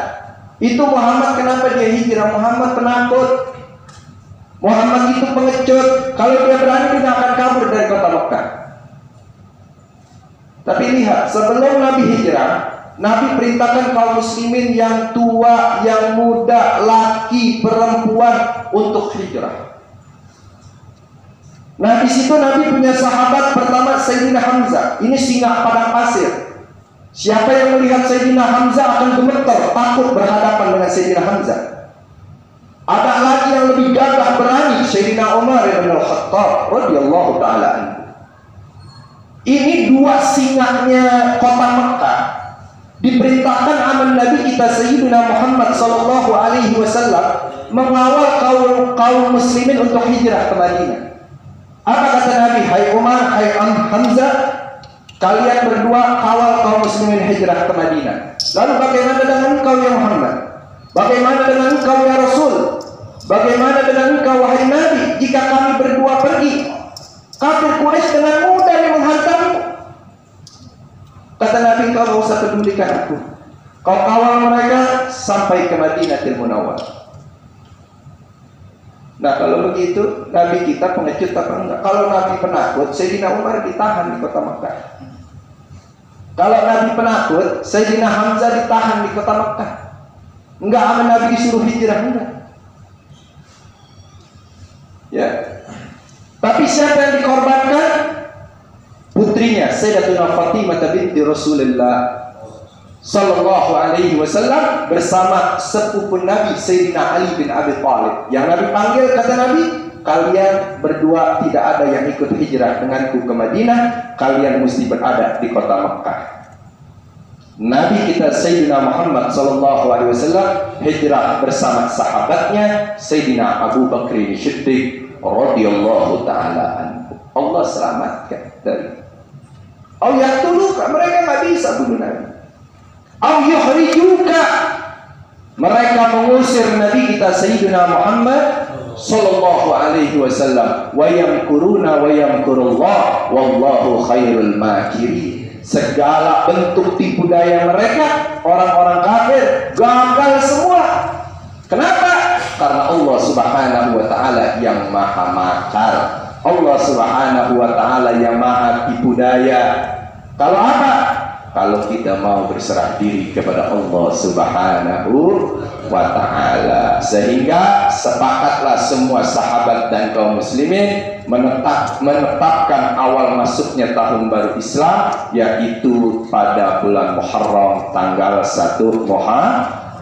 Itu Muhammad kenapa dia hijrah? Muhammad penakut. Muhammad itu pengecut. Kalau dia berani dia akan kabur dari kota Mekah. Tapi lihat, sebelum Nabi hijrah, Nabi perintahkan kaum muslimin yang tua, yang muda, laki, perempuan untuk hijrah. Nah di situ Nabi punya sahabat pertama Sayyidina Hamzah. Ini singa padang pasir. Siapa yang melihat Sayyidina Hamzah akan gemetar, takut berhadapan dengan Sayyidina Hamzah. Ada lagi yang lebih gagah berani, Sayyidina Umar bin Al-Khattab radhiyallahu taala anhu. Ini dua singanya kota Mekah diperintahkan aman Nabi kita Sayyidina Muhammad sallallahu alaihi wasallam mengawal kaum muslimin untuk hijrah ke Madinah. Apa kata Nabi? Hai Umar, hai Hamzah, kalian berdua kawal kaum muslimin hijrah ke Madinah. Lalu bagaimana dengan engkau ya Muhammad? Bagaimana dengan engkau ya Rasul? Bagaimana dengan engkau wahai Nabi? Jika kami berdua pergi, kafir Quraisy dengan mudah yang menghantammu. Kata Nabi, kau tidak usah pedulikan aku. Kau kawal mereka sampai ke Madinatul Munawwarah. Nah kalau begitu, Nabi kita pengecut apa enggak? Kalau Nabi penakut, Sayyidina Umar ditahan di kota Mekah. Kalau Nabi penakut, Sayyidina Hamzah ditahan di kota Mekah. Enggak aman Nabi disuruh hijrah, enggak. Ya. Tapi siapa yang dikorbankan? Putrinya Sayyidatuna Fatimah binti Rasulullah sallallahu alaihi wasallam bersama sepupu Nabi Sayyidina Ali bin Abi Thalib. Yang Nabi panggil, kata Nabi, kalian berdua tidak ada yang ikut hijrah denganku ke Madinah, kalian mesti berada di kota Mekah. Nabi kita Sayyidina Muhammad sallallahu alaihi wasallam hijrah bersama sahabatnya Sayyidina Abu Bakr Siddiq radhiyallahu taala anhu. Allah selamatkan dari mereka nggak bisa bunuh Nabi. Mereka mengusir Nabi kita Sayyidina Muhammad sallallahu alaihi wasallam. Wa yamkuruna wa yamkurullah wallahu khairul makirin. Segala bentuk tipu daya mereka, orang-orang kafir, gagal semua. Kenapa? Karena Allah Subhanahu wa taala yang maha makar. Allah Subhanahu wa taala yang maha tipu daya. Kalau apa? Kalau kita mau berserah diri kepada Allah Subhanahu wa ta'ala. Sehingga sepakatlah semua sahabat dan kaum muslimin menetapkan awal masuknya tahun baru Islam, yaitu pada bulan Muharram, tanggal 1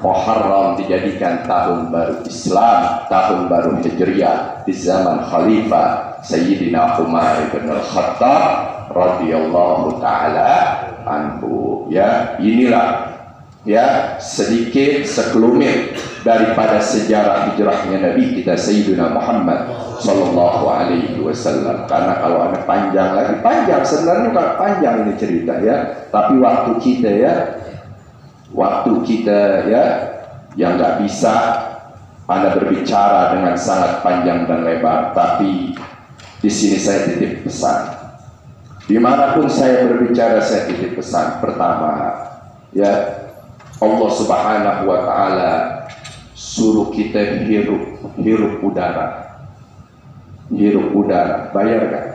Muharram dijadikan tahun baru Islam, tahun baru Hijriah di zaman Khalifah Sayyidina Umar bin Al-Khattab radhiyallahu taala anhu. Ya, inilah ya sedikit sekelumit daripada sejarah hijrahnya Nabi kita Sayyidina Muhammad sallallahu alaihi wasallam. Karena kalau ada panjang lagi, panjang sebenarnya, kalau panjang ini cerita ya, tapi waktu kita ya yang nggak bisa Anda berbicara dengan sangat panjang dan lebar. Tapi di sini saya titip pesan. Dimanapun saya berbicara, saya titip pesan. Pertama, ya, Allah Subhanahu wa ta'ala suruh kita hirup udara. Hirup udara. Bayar gak?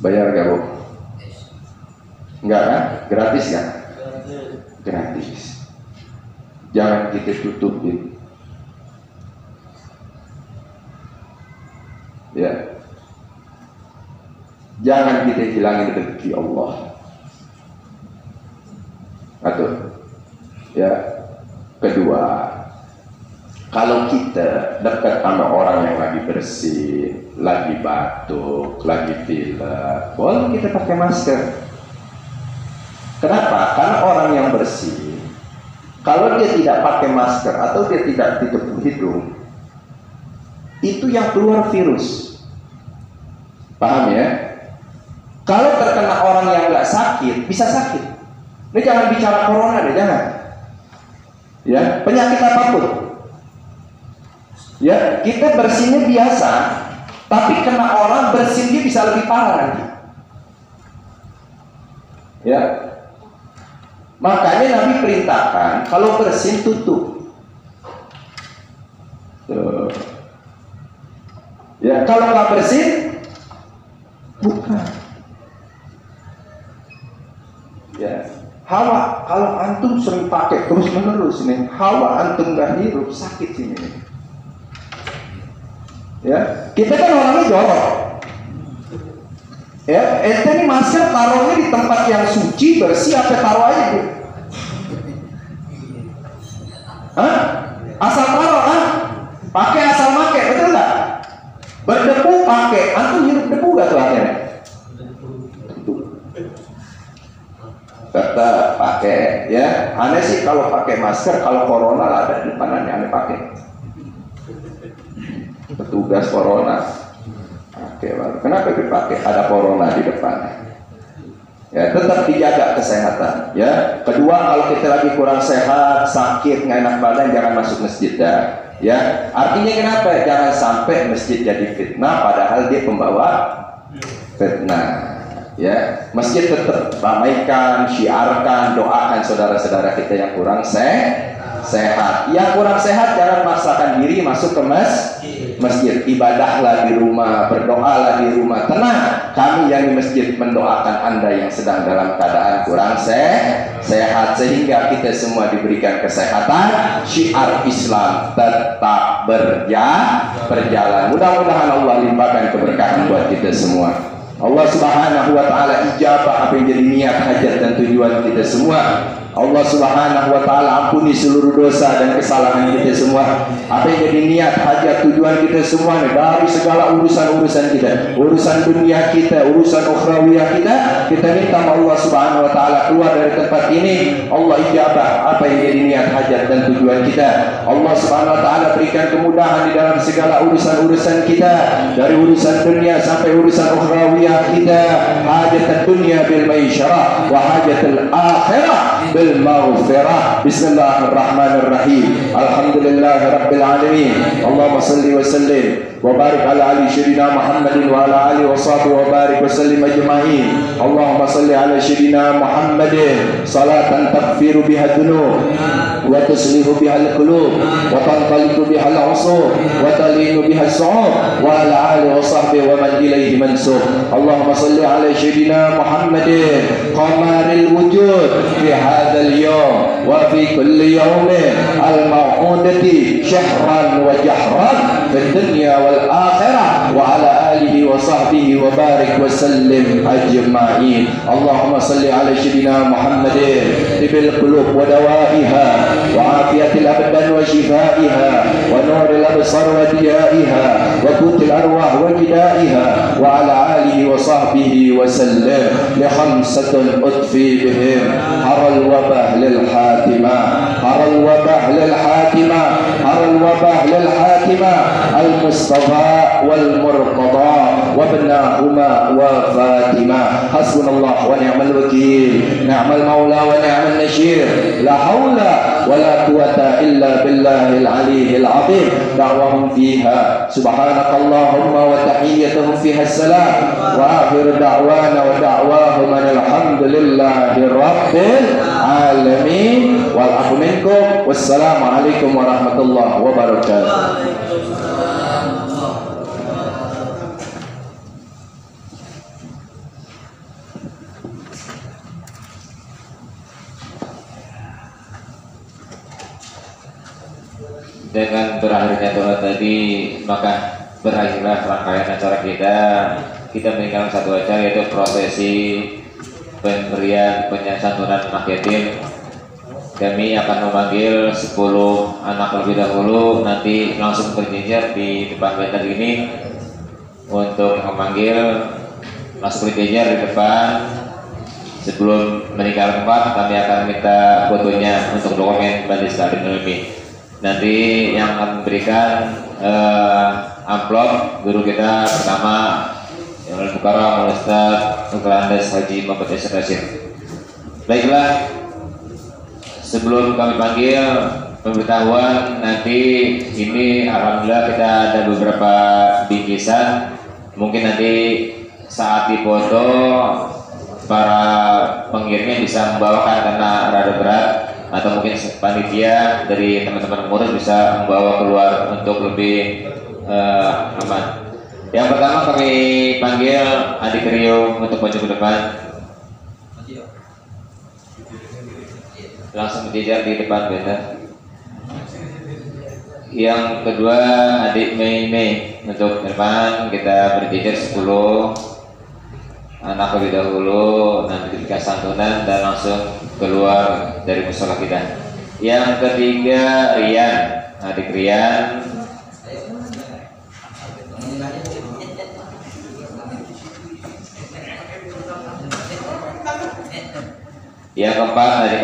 Bayar gak, Bu? Enggak kan? Gratis kan? Gratis. Jangan kita tutupin. Ya. Jangan kita hilangin rezeki Allah. Atau ya, kedua, kalau kita dekat sama orang yang lagi bersih, lagi batuk, lagi pilek, boleh kita pakai masker. Kenapa? Karena orang yang bersih, kalau dia tidak pakai masker atau dia tidak tutup hidung, itu yang keluar virus. Paham ya? Kalau terkena orang yang nggak sakit, bisa sakit. Ini jangan bicara corona deh, jangan. Ya, penyakit apapun. Ya, kita bersihnya biasa, tapi kena orang bersihnya bisa lebih parah nanti. Ya. Makanya Nabi perintahkan kalau bersin tutup. Tuh. Ya, kalau nggak bersin buka. Ya, hawa kalau antum sering pakai terus menerus nih, hawa antum nggak hirup sakit sini. Ya, kita kan orangnya jorok. Ya, ente nih masker taruhnya di tempat yang suci bersih, apa taruh aja Bu? Hah? Asal taruh kan? Pakai asal pakai, betul nggak? Berdebu pakai, antum hirup debu nggak tuh akhirnya? Kata pakai, ya. Aneh sih kalau pakai masker, kalau corona ada di depanannya aneh pakai. Petugas corona. Oke, kenapa dipakai? Ada corona di depan. Ya, tetap dijaga kesehatan. Ya, kedua kalau kita lagi kurang sehat, sakit, nggak enak badan, jangan masuk masjid dah. Ya, artinya kenapa? Jangan sampai masjid jadi fitnah, padahal dia pembawa fitnah. Ya, masjid tetap ramaikan, syiarkan, doakan saudara-saudara kita yang kurang sehat. Yang kurang sehat jangan maksakan diri masuk ke masjid. Ibadahlah di rumah, berdoalah di rumah. Tenang, kami yang di masjid mendoakan Anda yang sedang dalam keadaan kurang sehat, sehingga kita semua diberikan kesehatan. Syiar Islam tetap berjalan. Mudah-mudahan Allah limpahkan keberkahan buat kita semua. Allah Subhanahu wa taala ijabah apa yang jadi niat, hajat dan tujuan kita semua. Allah Subhanahu wa taala ampuni seluruh dosa dan kesalahan kita semua. Apa yang jadi niat, hajat, tujuan kita semua dari segala urusan-urusan kita, urusan dunia kita, urusan ukhrawiyah kita minta Allah Subhanahu wa taala keluar dari tempat ini. Allah ijabah apa yang jadi niat, hajat dan tujuan kita. Allah Subhanahu wa taala berikan kemudahan di dalam segala urusan-urusan kita, dari urusan dunia sampai urusan ukhrawiyah kita. Hajat dunia bil maisyarah wa hajat al-akhirah bil maghfirah. Bismillahirrahmanirrahim. Alhamdulillahi rabbil alamin. Allahumma salli wa sallim wa barik ala ali sayyidina Muhammadin wa ala alihi wa sahbihi wa barik wa sallim ajma'in. Allahumma salli ala sayyidina Muhammadin salatan taghfiru biha dzunub wa tuslihu biha al-qulub wa tanqaliqu biha al-usub wa talinu biha as-su'ub wa ala alihi wa sahbihi wa man ilayhi mansub. Allahumma salli ala sayyidina Muhammadin qamaril wujud fi hadzal yawm wa fi kulli yawmin al-maw'udati shahran wa jahran fid dunya wal akhirah wa ala alihi wa sahbihi wa barik wa sallim ajma'in. Allahumma salli ala sayyidina Muhammadin bil qulub wa dawaiha wa afiyatil abdan wa shifaiha wa nuril absar wa diyaiha wa qutil arwah wa jidaiha wa ala alihi wa sahbihi wa sallim li khamsatin utfi bihim haral wabah lil hatimah, haral wabah lil hatimah, haral wabah lil hatimah al-Mustafa wal Murtada wa ibnahuma wa Fatimah. Hasbunallah wa ni'mal wakil, ni'mal maula wa ni'mal nashir, la haula wa la quwata illa billahil aliyyil azim. Da'wahum fiha subhanakallahumma wa tahiyyatuhum fiha salam wa akhir da'wana wa da'wahum alhamdulillahi rabbil alamin wal afu minkum. Wassalamu alaikum warahmatullahi wabarakatuh. Dengan berakhirnya doa tadi, maka berakhirlah rangkaian acara kita. Kita meninggalkan satu acara, yaitu prosesi pemberian santunan anak yatim. Kami akan memanggil 10 anak lebih dahulu, nanti langsung berjejer di depan banner ini untuk memanggil, langsung berjejer di depan. Sebelum meninggalkan tempat, kami akan minta fotonya untuk dokumen Majelis Taklim Ilmi. Nanti yang akan memberikan amplop guru kita pertama yang Al-Mukarram Ustaz Nuklandes Haji Muhammad Rashid. Baiklah, sebelum kami panggil pemberitahuan, nanti ini alhamdulillah kita ada beberapa bingkisan. Mungkin nanti saat dipoto para pengirimnya bisa membawakan karena rada berat, atau mungkin panitia dari teman-teman pengurus bisa membawa keluar untuk lebih aman. Yang pertama kami panggil Adik Rio untuk maju ke depan. Langsung berjejer di depan bener. Yang kedua Adik Mei untuk depan, kita berjejer 10 anak lebih dahulu, nanti diberikan santunan dan langsung keluar dari musola kita. Yang ketiga Rian, Adik Rian. Yang keempat Adik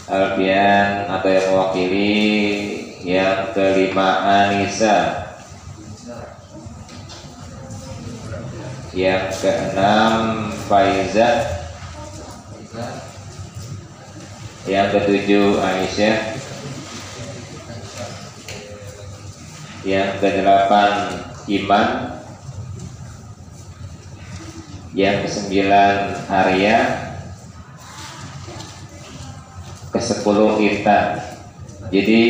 Alfian atau yang mewakili. Yang kelima Anissa. Yang keenam Faiza. Yang ketujuh Aisyah. Yang kedelapan Iman. Yang kesembilan Arya. Ke-10 Irtan. Jadi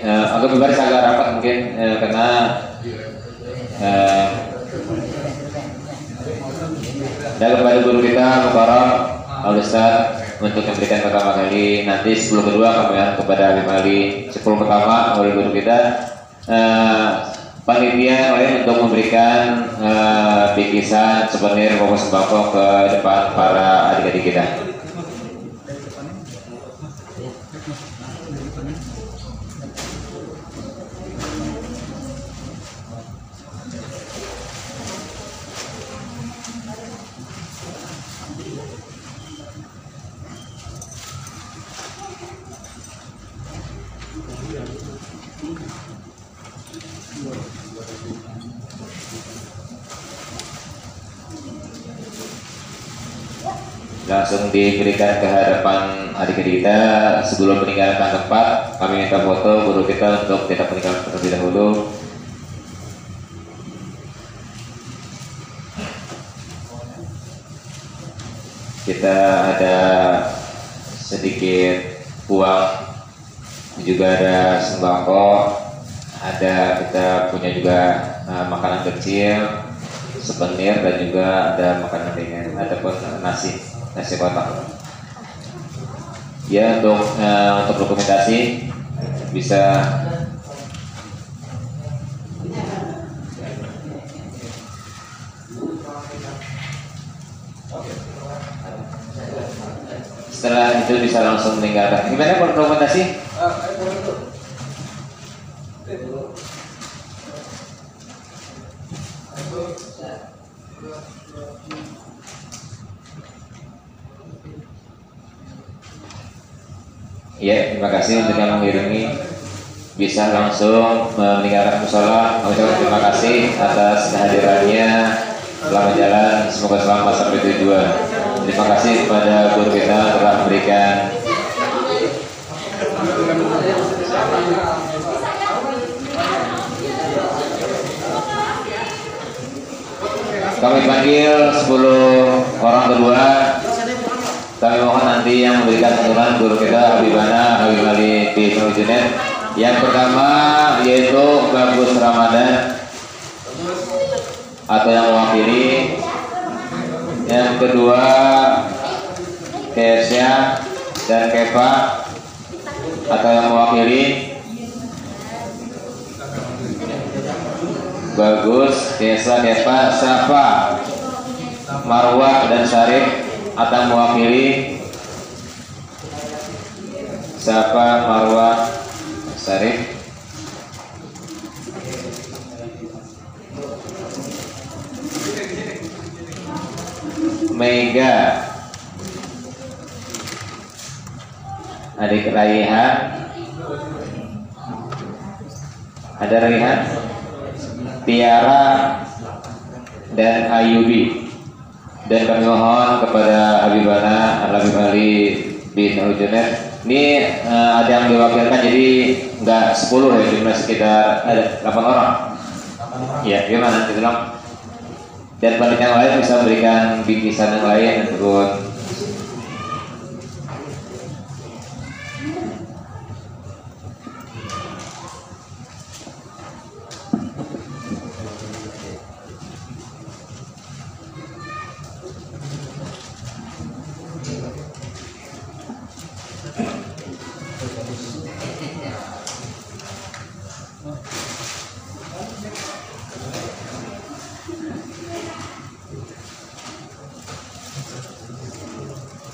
agak berbaris agak rapat mungkin karena dan kepada guru kita Mukarram Al-Ustaz untuk memberikan pertama kali, nanti 10 kedua kami akan kepada Habib Ali, 10 pertama oleh guru kita. Panitia lain untuk memberikan bingkisan, souvenir, pokok sembako ke depan para adik-adik kita. Langsung diberikan ke hadapan adik-adik kita. Sebelum meninggalkan tempat, kami minta foto guru kita untuk tidak meninggalkan terlebih dahulu. Kita ada sedikit uang, juga ada sembako, ada kita punya juga makanan kecil, souvenir, dan juga ada makanan ringan, ataupun nasi kotak. Ya, untuk dokumentasi bisa setelah itu bisa langsung meninggalkan. Gimana kalau dokumentasi? Ya, terima kasih untuk yang mengiringi. Bisa langsung meninggalkan musola. Kami ucapkan terima kasih atas kehadirannya. Selamat jalan, semoga selamat sampai tujuan. Terima kasih kepada guru kita telah memberikan kami panggil 10 orang kedua. Kami mohon nanti yang memberikan santunan guru kita Habibana Habib Ali bin Junaid. Yang pertama yaitu Bagus Ramadan atau yang mewakili. Yang kedua Kesya dan Keva atau yang mewakili. Bagus, Kesya, Keva, Safa, Marwah dan Syarif atau mewakili. Safa, Marwah, Syarif. Mega, adik Raihan, ada Raihan, Tiara dan Ayubi. Dan kami mohon kepada Habibana Habib Ali bin Junaid. Ini ada yang diwakilkan, jadi enggak 10 ya, jumlah sekitar ada 8 orang. Ya, gimana nanti bilang? dan panitia yang lain bisa memberikan bingkisan yang lain tersebut.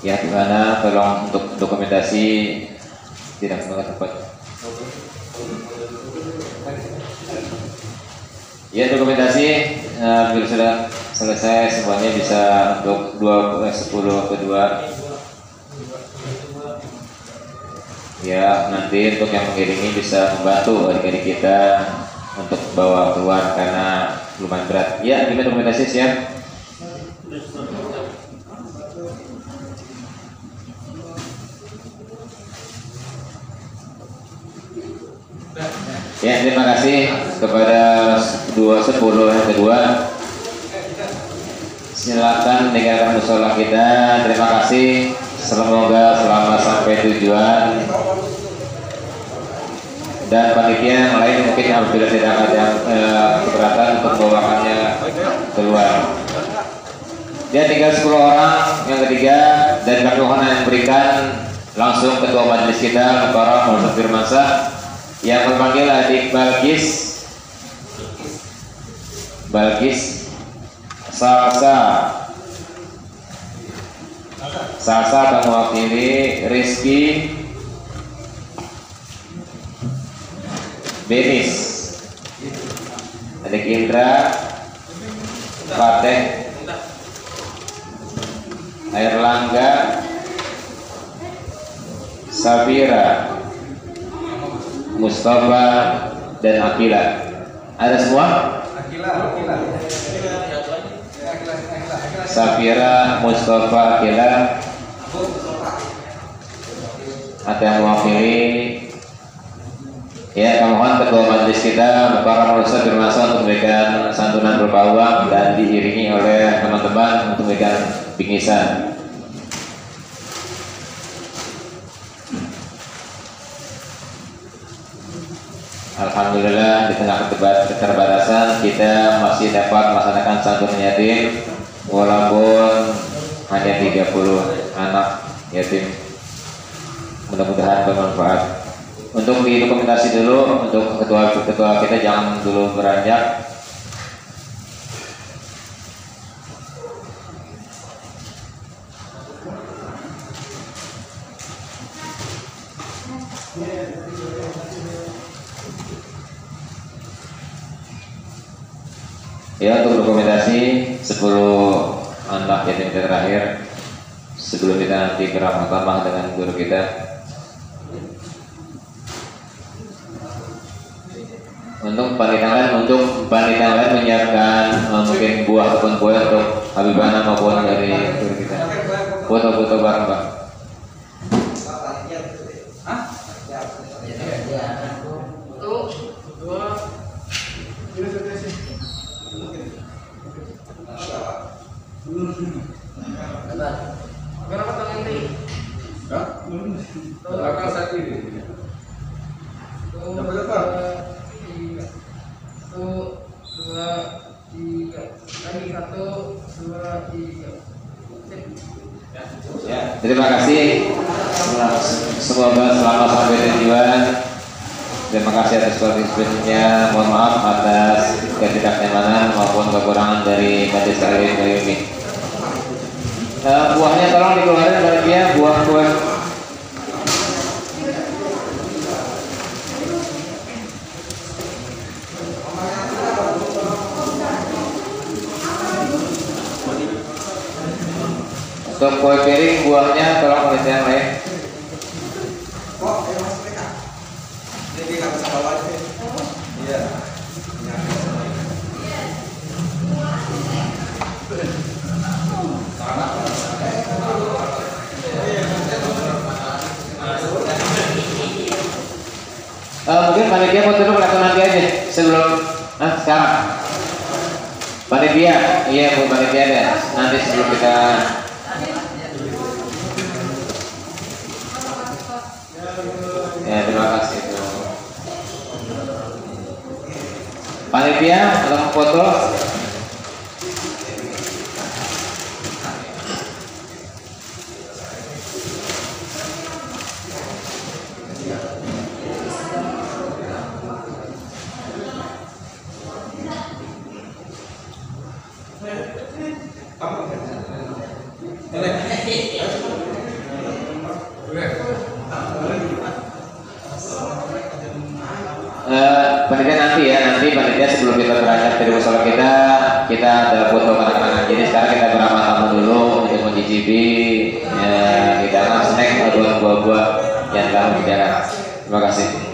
Ya, gimana tolong untuk dokumentasi tidak menggunakan tempat. Ya, dokumentasi bila sudah selesai semuanya bisa untuk 10 kedua. Ya, nanti untuk yang mengiringi bisa membantu adik-adik kita untuk bawa keluar karena lumayan berat. Ya, gimana dokumentasi siap? Ya, terima kasih kepada 210 yang kedua. Silakan meninggalkan musola kita. Terima kasih. Semoga selamat sampai tujuan. Dan panitia yang lain mungkin apabila tidak ada keberatan untuk membawakannya keluar. Dia tinggal 10 orang yang ketiga dan kami mohon yang berikan langsung ketua majelis kita Bapak Muhammad Firmansyah yang memanggil adik Balkis Salsa akan mewakili Rizky Benis, adik Indra Fateh Airlangga Safira Mustafa dan Akila. Ada semua? Safira, Mustafa, Akila. Ada yang mewakili? Ya, kami mohon ketua majelis kita Bapak Muhammad Firmansyah untuk memberikan santunan berupa uang dan diiringi oleh teman-teman untuk memberikan bingkisan. Alhamdulillah di tengah keterbatasan kita masih dapat melaksanakan santunan yatim walaupun hanya 30 anak yatim. Mudah-mudahan bermanfaat. Untuk didokumentasi dulu untuk ketua kita jangan dulu beranjak. Ya, untuk dokumentasi 10 anak yatim kita terakhir sebelum kita nanti beramah-tamah dengan guru kita. Untuk panitia lain menyiapkan mungkin buah ataupun kue untuk Habibana maupun dari guru kita. Foto-foto bareng, Pak. Berapa tahun ini? Hah? Belakang saat ini. Berapa? 1, 2, 3. Lagi 1, 2, 3. Ya, terima kasih. Semoga selamat sampai tujuan. Terima kasih atas partisipasinya. Mohon maaf atas ketidaknyamanan maupun kekurangan dari majelis taklim kali ini. Buahnya tolong dikeluarin dari dia, buah kue. Untuk kue piring buahnya tolong panitia yang lain. Jadi nggak bisa bawa sih. Iya. Mungkin panitia mau dulu kelihatan nanti aja sebelum sekarang. Panitia, iya Bu panitia deh. Nanti sebelum kita ya terima kasih Bu. Panitia tolong foto. Panitia nanti ya, nanti panitia sebelum kita berangkat dari musola kita ada foto kenangan. Jadi sekarang kita beramah tamu dulu untuk mencicipi ya, kita snack atau buah-buah yang telah berjalan. Terima kasih.